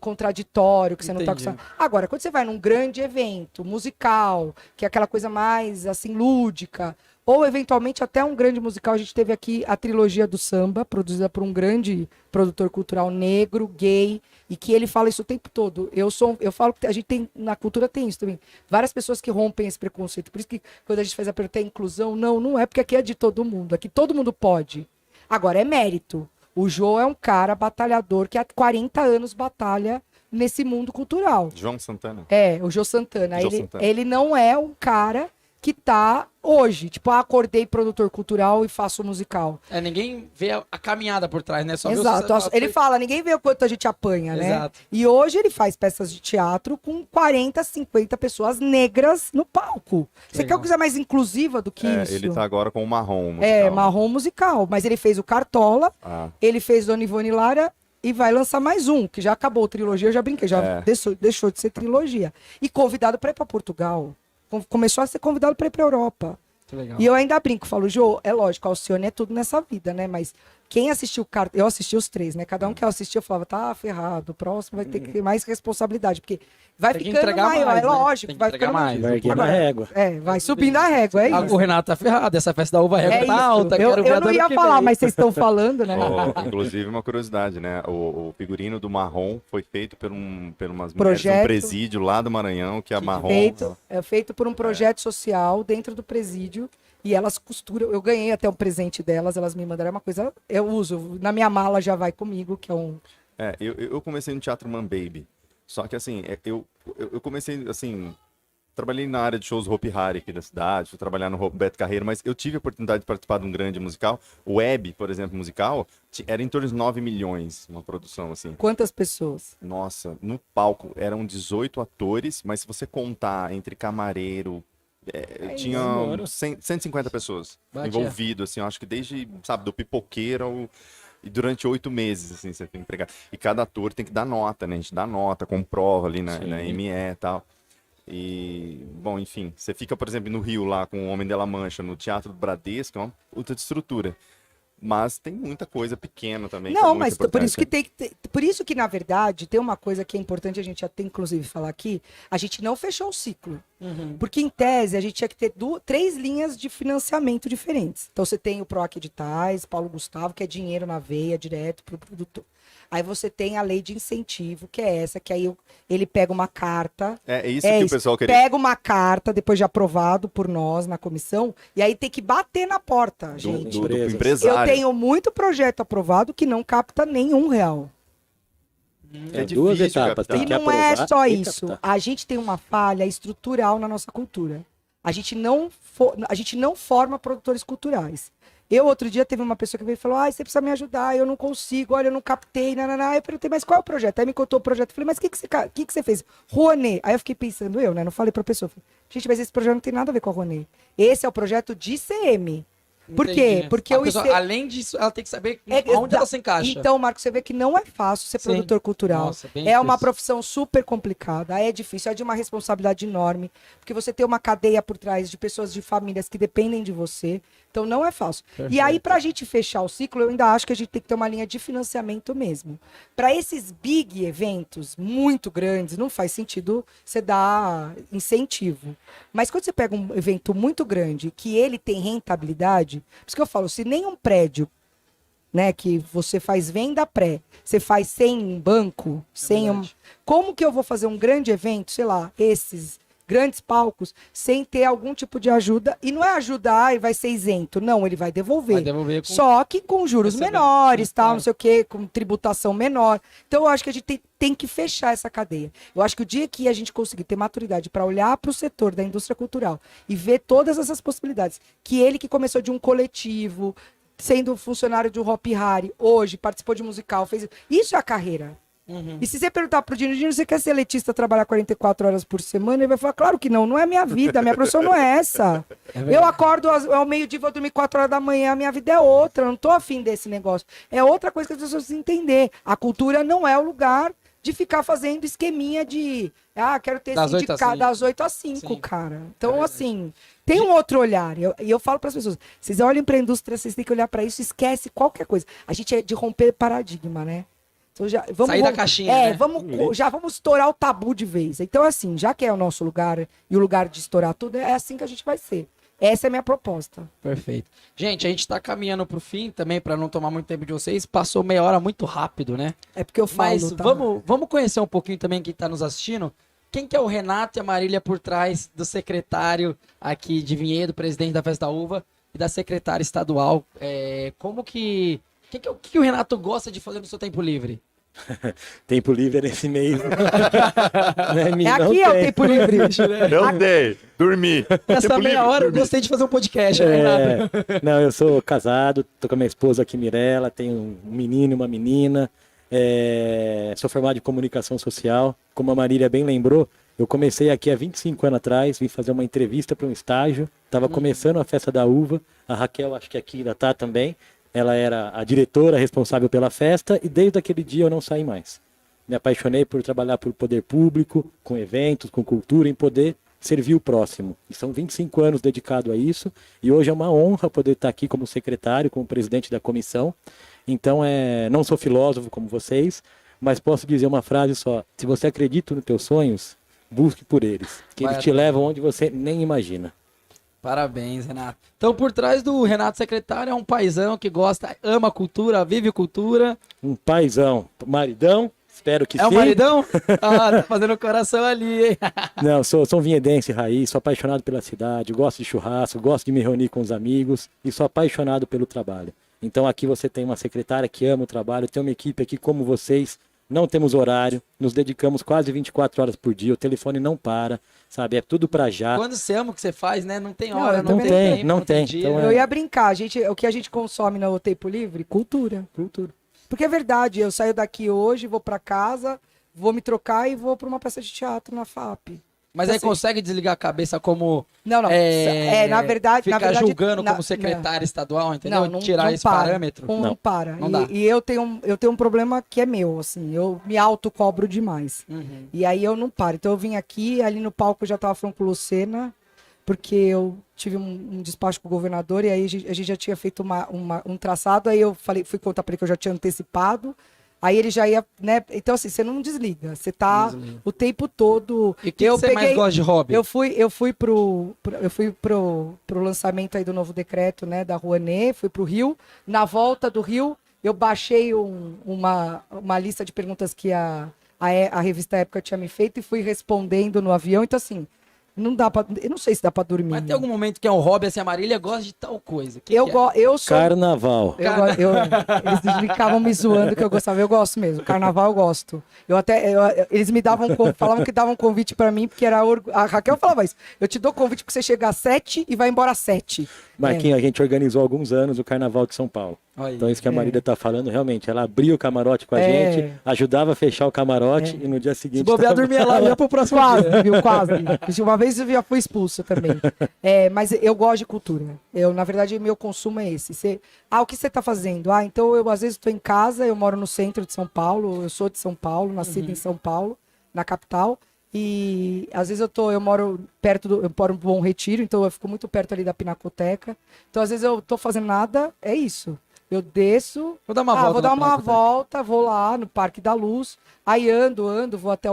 contraditório, que você não tá Entendi. acostumado. Agora, quando você vai num grande evento musical, que é aquela coisa mais, assim, lúdica, ou eventualmente até um grande musical, a gente teve aqui a trilogia do samba, produzida por um grande produtor cultural negro, gay, e que ele fala isso o tempo todo. Eu falo que a gente tem, na cultura tem isso também. Várias pessoas que rompem esse preconceito. Por isso que quando a gente faz a pergunta, é inclusão? Não é, porque aqui é de todo mundo. Aqui todo mundo pode. Agora, é mérito. O Jô é um cara batalhador que há 40 anos batalha nesse mundo cultural. João Santana. O Jô Santana. Jô Santana. Ele não é um cara que tá hoje. Tipo, acordei produtor cultural e faço musical. Ninguém vê a caminhada por trás, né? Só vê o Exato. sucesso. Ele fala, ninguém vê o quanto a gente apanha, né? Exato. E hoje ele faz peças de teatro com 40, 50 pessoas negras no palco. Você quer Legal. uma coisa mais inclusiva do que isso? Ele tá agora com o Marrom. Marrom musical. Mas ele fez o Cartola, Ah, ele fez Dona Ivone Lara e vai lançar mais um, que já acabou a trilogia, eu já brinquei, já deixou de ser trilogia. E convidado para ir para Portugal. Começou a ser convidado para ir para Europa. Que legal. E eu ainda brinco, falo, Jô, é lógico, Alcione é tudo nessa vida, né? Mas quem assistiu eu assisti os 3, né? Cada um que eu assisti, eu falava, tá ferrado, o próximo vai ter que ter mais responsabilidade, porque vai Tem que ficando entregar maior, mais, é né? lógico, Tem que vai entregar ficando mais. Vai erguer Agora, na régua. vai subindo a régua, é isso. O Renato tá ferrado, essa festa da uva régua É tá isso. alta, quero ver Eu a do não ano ia que falar, vem. mas vocês estão falando, né? inclusive, uma curiosidade, né? O figurino do Marrom foi feito por umas mulheres Projeto. um presídio lá do Maranhão, que a Marrom... Feito por um projeto social dentro do presídio. E elas costuram. Eu ganhei até um presente delas, elas me mandaram uma coisa. Eu uso. Na minha mala já vai comigo, que é um. Eu comecei no Teatro Man Baby. Só que assim, eu comecei assim. Trabalhei na área de shows Hopi Hari aqui da cidade, fui trabalhar no Beto Carreiro, mas eu tive a oportunidade de participar de um grande musical. O Web, por exemplo, musical, era em torno de 9 milhões, uma produção assim. Quantas pessoas? Nossa, no palco eram 18 atores, mas se você contar entre camareiro, tinha mano. 150 pessoas Batia. envolvidas, assim, eu acho que desde, sabe, do pipoqueiro e durante 8 meses, assim, você tem que pegar. E cada ator tem que dar nota, né? A gente dá nota, comprova ali na ME e tal. E, bom, enfim, você fica, por exemplo, no Rio lá com o Homem de la Mancha, no Teatro do Bradesco, é uma puta de estrutura. Mas tem muita coisa pequena também. que é Não, muito mas por importante. isso que tem que ter, por isso que, na verdade, tem uma coisa que é importante a gente até, inclusive, falar aqui. A gente não fechou o ciclo. Porque, em tese, a gente tinha que ter 3 linhas de financiamento diferentes. Então, você tem o PROAC Editais, Paulo Gustavo, que é dinheiro na veia, direto para o produtor. Aí você tem a lei de incentivo, que é essa, que aí ele pega uma carta. É isso que o pessoal queria. Pega uma carta, depois de aprovado por nós na comissão, e aí tem que bater na porta, gente. Do Empresas. empresário. Eu tenho muito projeto aprovado que não capta nenhum real. É duas difícil etapas. captar. Tem E que não é aprovar só e isso. captar. A gente tem uma falha estrutural na nossa cultura. A gente não forma produtores culturais. Eu, outro dia, teve uma pessoa que veio e falou, você precisa me ajudar, eu não consigo, olha, eu não captei, nananá. Eu perguntei, mas qual é o projeto? Aí me contou o projeto. Eu falei, mas o que você fez? Rouanet. Aí eu fiquei pensando, né? Não falei pra pessoa. Falei, gente, mas esse projeto não tem nada a ver com a Rouanet. Esse é o projeto de ICM. Por quê? Entendi. Porque A o pessoa, IC além disso, ela tem que saber É, onde ela se encaixa. Então, Marcos, você vê que não é fácil ser Sim. produtor cultural. Nossa, bem É uma difícil. profissão super complicada, é difícil, é de uma responsabilidade enorme, porque você tem uma cadeia por trás de pessoas de famílias que dependem de você. Então não é fácil. E aí, pra gente fechar o ciclo, eu ainda acho que a gente tem que ter uma linha de financiamento mesmo. Para esses big eventos muito grandes, não faz sentido você dar incentivo. Mas quando você pega um evento muito grande, que ele tem rentabilidade, por isso que eu falo, se nenhum prédio, né, que você faz venda pré, você faz sem um banco, sem um... verdade. Como que eu vou fazer um grande evento, sei lá, esses grandes palcos, sem ter algum tipo de ajuda? E não é ajudar e vai ser isento, não, ele vai devolver. Vai devolver com... Só que com juros Receber. menores, Sim, tal, claro. não sei o quê, com tributação menor. Então eu acho que a gente tem que fechar essa cadeia. Eu acho que o dia que a gente conseguir ter maturidade para olhar para o setor da indústria cultural e ver todas essas possibilidades, que ele que começou de um coletivo, sendo funcionário de um Hop Hari, hoje participou de musical, fez isso é a carreira. Uhum. E se você perguntar pro Dino, você quer ser letista, trabalhar 44 horas por semana? Ele vai falar, claro que não, não é a minha vida, a minha profissão não é essa. Eu acordo ao meio-dia, vou dormir 4 horas da manhã, a minha vida é outra, eu não tô afim desse negócio. É outra coisa que as pessoas precisam entender. A cultura não é o lugar de ficar fazendo esqueminha de, quero ter Das 8 às sindicato 5. das 8 às 5, Sim. cara. Então, assim, tem um outro olhar. E eu falo para as pessoas, vocês olhem para a indústria, vocês têm que olhar para isso, esquece qualquer coisa. A gente é de romper paradigma, né? Então vamos Sair da caixinha, né? já vamos estourar o tabu de vez. Então, assim, já que é o nosso lugar e o lugar de estourar tudo, é assim que a gente vai ser. Essa é a minha proposta. Perfeito. Gente, a gente tá caminhando pro fim também, para não tomar muito tempo de vocês. Passou meia hora muito rápido, né? É porque eu falo, Mas tá? vamos conhecer um pouquinho também quem tá nos assistindo. Quem que é o Renato e a Marília por trás do secretário aqui de Vinhedo, presidente da Festa da Uva, e da secretária estadual? Como que... O que o Renato gosta de fazer no seu tempo livre? Tempo livre é nesse mês. É aqui é o tempo livre. Eu dei, dormi. Essa Tempo meia livre, hora eu dormi. gostei de fazer um podcast, né, Renato? Não, eu sou casado, tô com a minha esposa aqui, Mirella, tenho um menino e uma menina. Sou formado em comunicação social. Como a Marília bem lembrou, eu comecei aqui há 25 anos atrás, vim fazer uma entrevista para um estágio. Estava começando a Festa da Uva. A Raquel, acho que aqui ainda está também. Ela era a diretora responsável pela festa e desde aquele dia eu não saí mais. Me apaixonei por trabalhar por poder público, com eventos, com cultura, em poder servir o próximo. E são 25 anos dedicado a isso e hoje é uma honra poder estar aqui como secretário, como presidente da comissão. Então, não sou filósofo como vocês, mas posso dizer uma frase só. Se você acredita nos teus sonhos, busque por eles, que Vai eles te levam onde você nem imagina. Parabéns, Renato. Então, por trás do Renato secretário é um paizão que gosta, ama cultura, vive cultura. Um paizão, maridão, espero que É sim. o maridão? Ah, tá fazendo coração ali, hein? Não, sou um vinhedense raiz, sou apaixonado pela cidade, gosto de churrasco, gosto de me reunir com os amigos e sou apaixonado pelo trabalho. Então aqui você tem uma secretária que ama o trabalho, tem uma equipe aqui como vocês, não temos horário, nos dedicamos quase 24 horas por dia, o telefone não para, sabe? É tudo pra já. Quando você ama o que você faz, né? Não tem Não, hora, eu não também tem não tempo, não tem. dia. Então Eu ia brincar, o que a gente consome no tempo livre? Cultura. Cultura. Porque é verdade, eu saio daqui hoje, vou pra casa, vou me trocar e vou pra uma peça de teatro na FAP. Mas aí assim- consegue desligar a cabeça como... Não, na verdade... Ficar julgando na- como secretário estadual, entendeu? Não, não, Tirar não esse para. parâmetro. Não, para. Não dá. E eu tenho um problema que é meu, assim, eu me autocobro demais. Uhum. E aí eu não paro. Então eu vim aqui, ali no palco eu já tava falando com o Lucena, porque eu tive um despacho com o governador e aí a gente já tinha feito um traçado, aí eu fui contar para ele que eu já tinha antecipado, aí ele já ia, né? Então assim, você não desliga, você tá Desliga. o tempo todo... E o que você mais gosta de hobby? Eu fui pro lançamento aí do novo decreto, né, da Rouanet, fui pro Rio. Na volta do Rio, eu baixei uma lista de perguntas que a revista Época tinha me feito e fui respondendo no avião. Então, assim, não dá pra... Eu não sei se dá pra dormir. Mas tem algum momento que é um hobby, assim, a Marília gosta de tal coisa. Que Eu que é? eu sou... Carnaval. Eles ficavam me zoando que eu gostava. Eu gosto mesmo. Carnaval eu gosto. Eles me davam, falavam que davam convite pra mim, porque era a Raquel falava isso. Eu te dou convite porque você chega às 7 e vai embora às 7. Marquinhos, a gente organizou há alguns anos o Carnaval de São Paulo. Olha aí. Então isso que a Marília tá falando, realmente, ela abria o camarote com a É. gente, ajudava a fechar o camarote e no dia seguinte... Se bobear, tava- dormia lá, ia pro próximo Quase, dia. viu? Quase. Uma vez eu já fui expulso também. Mas eu gosto de cultura. Na verdade, meu consumo é esse. O que você tá fazendo? Então eu às vezes estou em casa, eu moro no centro de São Paulo, eu sou de São Paulo, nascido em São Paulo, na capital. E às vezes eu moro eu moro no Bom Retiro, então eu fico muito perto ali da Pinacoteca. Então às vezes eu tô fazendo nada, é isso. Eu desço, Vou dar uma volta. vou dar na uma Pinacoteca. volta, vou lá no Parque da Luz, aí ando, vou até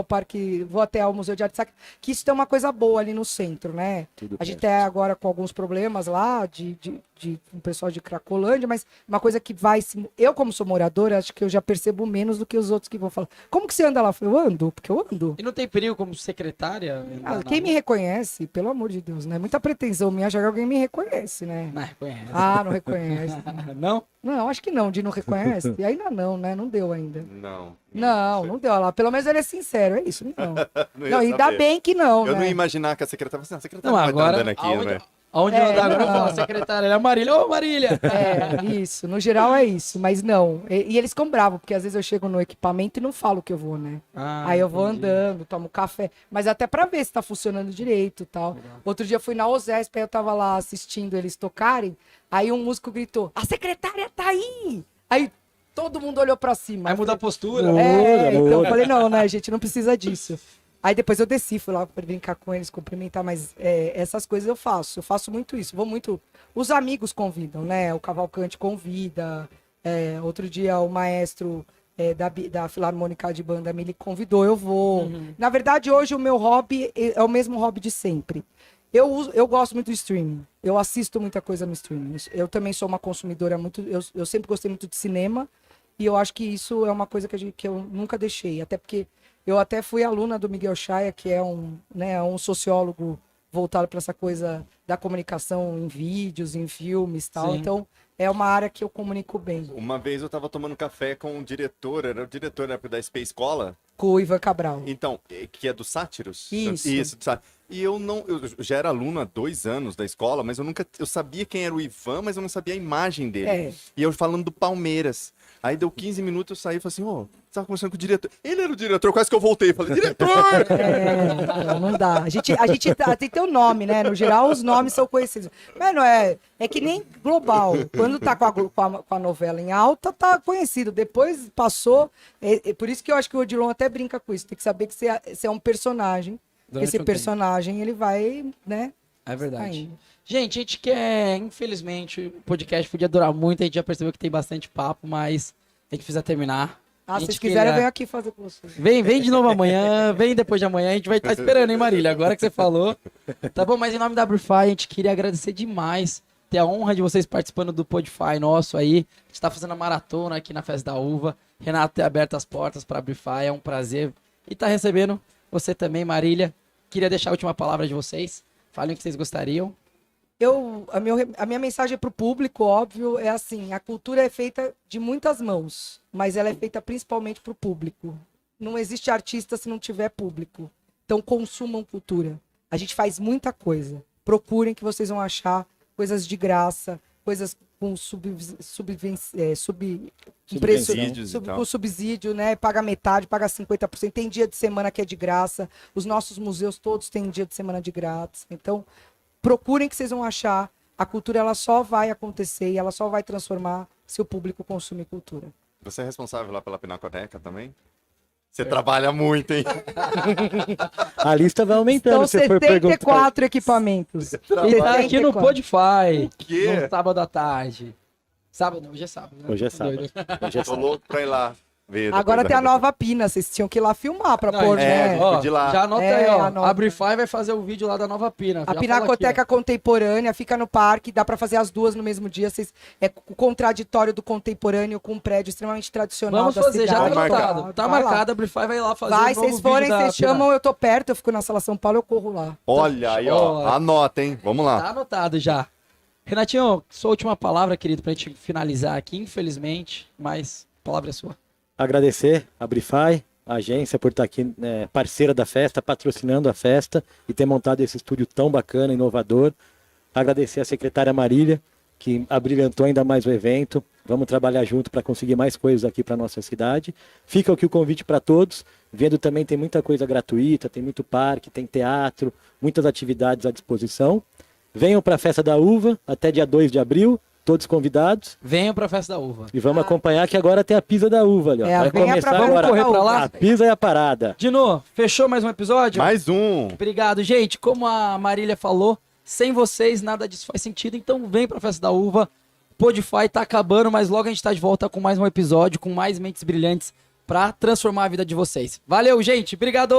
o Museu de Arte Sacra, que isso é uma coisa boa ali no centro, né? Tudo A gente perto. tá agora com alguns problemas lá de um pessoal de Cracolândia, mas uma coisa que eu como sou moradora, acho que eu já percebo menos do que os outros que vão falar. Como que você anda lá? Eu ando, porque eu ando. E não tem perigo como secretária? Quem me reconhece, pelo amor de Deus, né? Muita pretensão minha achar que alguém me reconhece, né? Não, reconhece. Não reconhece. Não? Não, acho que não, de não reconhece. E ainda não, né? Não deu ainda. Não. Não deu lá. Pelo menos ele é sincero, é isso. Não. Não ia Não, ainda saber. bem que não, Eu né? não ia imaginar que a secretária... A secretária Não, vai estar agora. andando aqui, Aonde, né? aonde eu andar agora eu não. falo, secretária, é a Marília. Ô, Marília! Isso. No geral é isso. Mas não. E eles ficam bravos, porque às vezes eu chego no equipamento e não falo que eu vou, né? Aí eu vou entendi. andando, tomo café. Mas até pra ver se tá funcionando direito e tal. Legal. Outro dia eu fui na OSESP, aí eu tava lá assistindo eles tocarem. Aí um músico gritou: a secretária tá aí! Aí todo mundo olhou pra cima. Aí Eu muda a falei, postura. então eu muda. falei, não, né, gente, não precisa disso. Aí depois eu desci, fui lá pra brincar com eles, cumprimentar, mas essas coisas eu faço muito isso, vou muito, os amigos convidam, né, o Cavalcante convida, outro dia o maestro da Filarmônica de Banda me convidou, eu vou. Na verdade, hoje o meu hobby é o mesmo hobby de sempre. Eu gosto muito do streaming, eu assisto muita coisa no streaming, eu também sou uma consumidora eu sempre gostei muito de cinema, e eu acho que isso é uma coisa que eu nunca deixei. Até porque eu até fui aluna do Miguel Chaya, que é um sociólogo voltado para essa coisa da comunicação em vídeos, em filmes e tal. Sim. Então, é uma área que eu comunico bem. Uma vez eu tava tomando café com o diretor, era o diretor na época da SP Escola, Com o Ivan Cabral. então, que é do Sátiros? Isso. Do Sátiros. E eu já era aluno há 2 anos da escola, mas eu sabia quem era o Ivan, mas eu não sabia a imagem dele. E eu falando do Palmeiras. Aí deu 15 minutos, eu saí e falei assim, você tava conversando com o diretor. Ele era o diretor, quase que eu voltei. Falei, diretor! Não dá. A gente tem que ter um nome, né? No geral, os nomes são conhecidos. Mas não é que nem global. Quando tá com a novela em alta, tá conhecido. Depois passou. Por isso que eu acho que o Odilon até brinca com isso. Tem que saber que você é um personagem. Durante Esse um personagem, ele vai, né? É verdade. saindo. Gente, a gente quer, infelizmente, o podcast podia durar muito, a gente já percebeu que tem bastante papo, mas a gente precisa terminar. A Se gente vocês quiserem, eu queria- venho aqui fazer com vocês. Vem de novo amanhã, vem depois de amanhã, a gente vai estar esperando, hein, Marília? Agora que você falou. Tá bom, mas em nome da Brify, a gente queria agradecer demais, ter a honra de vocês participando do Podify nosso aí. A gente tá fazendo a maratona aqui na Festa da Uva. Renato ter aberto as portas pra Brify, é um prazer. E tá recebendo você também, Marília. Queria deixar a última palavra de vocês. Falem o que vocês gostariam. A minha mensagem para o público, óbvio, é assim: a cultura é feita de muitas mãos, mas ela é feita principalmente para o público. Não existe artista se não tiver público. Então consumam cultura. A gente faz muita coisa. Procurem que vocês vão achar coisas de graça, coisas com Subsídios e tal. com subsídio, né? Paga metade, paga 50%. Tem dia de semana que é de graça. Os nossos museus todos têm dia de semana de grátis. Então, procurem que vocês vão achar. A cultura ela só vai acontecer e ela só vai transformar se o público consumir cultura. Você é responsável lá pela Pinacoteca também? Você trabalha muito, hein? A lista vai aumentando, São se for perguntar. 74 equipamentos. E tá aqui no 74. Podify, quê? no sábado à tarde. Sábado, não, hoje é sábado. Né? Hoje é Tô sábado. doido. Hoje é Tô sábado. louco pra ir lá ver. Agora depois tem a da- nova Pina, vocês tinham que ir lá filmar pra Não, pôr, é, né? ó, de lá. Já anota É, aí, ó. anota. A Brify vai fazer o vídeo lá da Nova Pina. A Pinacoteca Contemporânea fica no parque, dá pra fazer as duas no mesmo dia. É o contraditório do contemporâneo com um prédio extremamente tradicional Vamos da fazer, já cidade. tá Vai marcado. Tá Vai lá. marcado, a Brify vai lá fazer Vai, um novo vocês forem, vídeo da vocês Pina. chamam, eu tô perto, eu fico na Sala São Paulo, eu corro lá. Olha aí, ó. Ó. Anota, hein? Vamos lá. Tá anotado já. Renatinho, sua última palavra, querido, pra gente finalizar aqui, infelizmente, mas a palavra é sua. Agradecer a Brify, a agência, por estar aqui, parceira da festa, patrocinando a festa e ter montado esse estúdio tão bacana, inovador. Agradecer a secretária Marília, que abrilhantou ainda mais o evento. Vamos trabalhar junto para conseguir mais coisas aqui para nossa cidade. Fica aqui o convite para todos. Vendo também tem muita coisa gratuita, tem muito parque, tem teatro, muitas atividades à disposição. Venham para a Festa da Uva até dia 2 de abril, todos convidados. Venham pra Festa da Uva. E vamos acompanhar que agora tem a Pisa da Uva ali, ó. É, Vai venha começar pra agora correr pra lá? a Pisa e a parada. Dino, fechou mais um episódio? Mais um. Obrigado, gente. Como a Marília falou, sem vocês nada disso faz sentido, então vem pra Festa da Uva. Podify tá acabando, mas logo a gente tá de volta com mais um episódio, com mais mentes brilhantes pra transformar a vida de vocês. Valeu, gente. Obrigado!